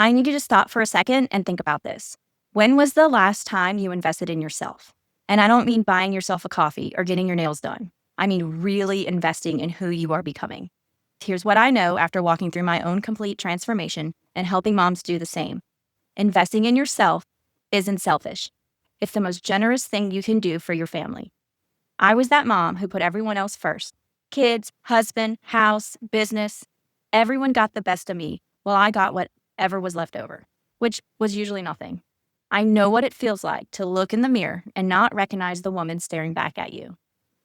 I need you to stop for a second and think about this. When was the last time you invested in yourself? And I don't mean buying yourself a coffee or getting your nails done. I mean really investing in who you are becoming. Here's what I know after walking through my own complete transformation and helping moms do the same. Investing in yourself isn't selfish. It's the most generous thing you can do for your family. I was that mom who put everyone else first. Kids, husband, house, business. Everyone got the best of me while I got whatever was left over, which was usually nothing. I know what it feels like to look in the mirror and not recognize the woman staring back at you.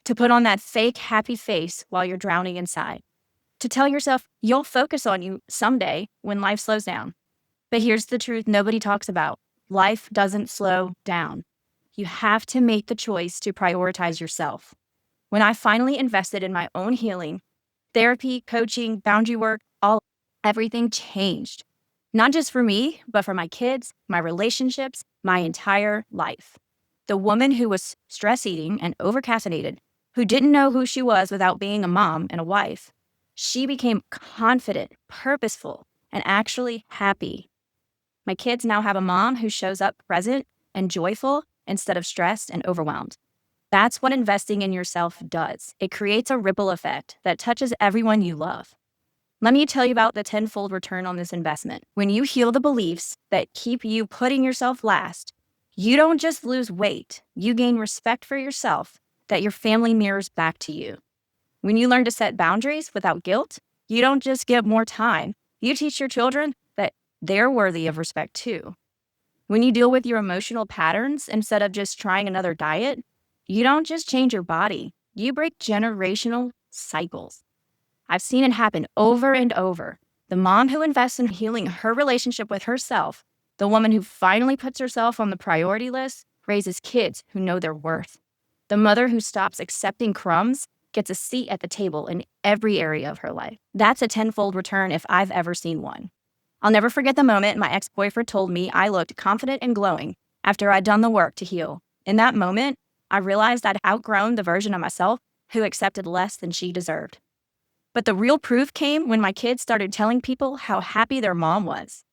To put on that fake happy face while you're drowning inside. To tell yourself you'll focus on you someday when life slows down. But here's the truth nobody talks about. Life doesn't slow down. You have to make the choice to prioritize yourself. When I finally invested in my own healing, therapy, coaching, boundary work, everything changed. Not just for me, but for my kids, my relationships, my entire life. The woman who was stress eating and over-caffeinated, who didn't know who she was without being a mom and a wife, she became confident, purposeful, and actually happy. My kids now have a mom who shows up present and joyful instead of stressed and overwhelmed. That's what investing in yourself does. It creates a ripple effect that touches everyone you love. Let me tell you about the tenfold return on this investment. When you heal the beliefs that keep you putting yourself last, you don't just lose weight, you gain respect for yourself that your family mirrors back to you. When you learn to set boundaries without guilt, you don't just give more time, you teach your children that they're worthy of respect too. When you deal with your emotional patterns instead of just trying another diet, you don't just change your body, you break generational cycles. I've seen it happen over and over. The mom who invests in healing her relationship with herself, the woman who finally puts herself on the priority list, raises kids who know their worth. The mother who stops accepting crumbs gets a seat at the table in every area of her life. That's a tenfold return if I've ever seen one. I'll never forget the moment my ex-boyfriend told me I looked confident and glowing after I'd done the work to heal. In that moment, I realized I'd outgrown the version of myself who accepted less than she deserved. But the real proof came when my kids started telling people how happy their mom was.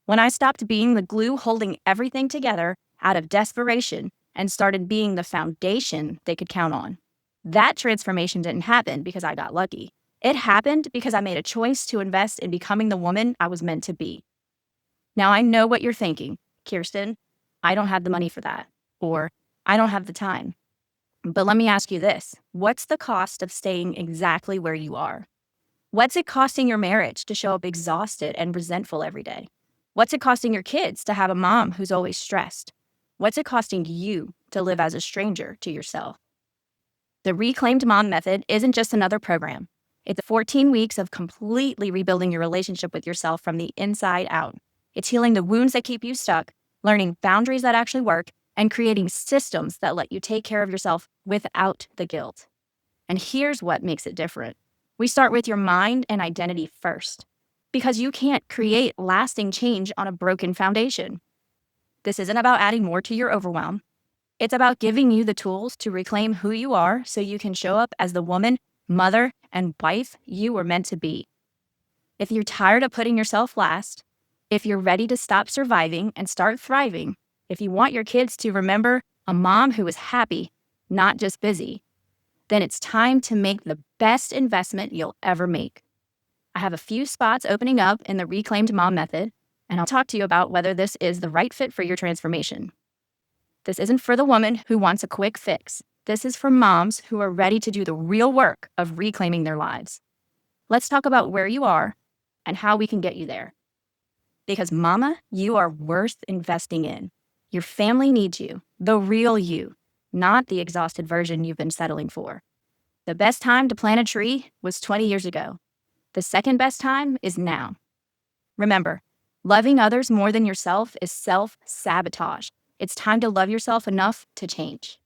When I stopped being the glue holding everything together out of desperation and started being the foundation they could count on. That transformation didn't happen because I got lucky. It happened because I made a choice to invest in becoming the woman I was meant to be. Now I know what you're thinking, Kirstin, I don't have the money for that, or I don't have the time. But let me ask you this, what's the cost of staying exactly where you are? What's it costing your marriage to show up exhausted and resentful every day? What's it costing your kids to have a mom who's always stressed? What's it costing you to live as a stranger to yourself? The Reclaimed Mom Method isn't just another program. It's 14 weeks of completely rebuilding your relationship with yourself from the inside out. It's healing the wounds that keep you stuck, learning boundaries that actually work, and creating systems that let you take care of yourself without the guilt. And here's what makes it different. We start with your mind and identity first, because you can't create lasting change on a broken foundation. This isn't about adding more to your overwhelm. It's about giving you the tools to reclaim who you are so you can show up as the woman, mother, and wife you were meant to be. If you're tired of putting yourself last, if you're ready to stop surviving and start thriving, if you want your kids to remember a mom who is happy, not just busy, then it's time to make the best investment you'll ever make. I have a few spots opening up in the Reclaimed Mom Method, and I'll talk to you about whether this is the right fit for your transformation. This isn't for the woman who wants a quick fix. This is for moms who are ready to do the real work of reclaiming their lives. Let's talk about where you are and how we can get you there. Because mama, you are worth investing in. Your family needs you, the real you, not the exhausted version you've been settling for. The best time to plant a tree was 20 years ago. The second best time is now. Remember, loving others more than yourself is self-sabotage. It's time to love yourself enough to change.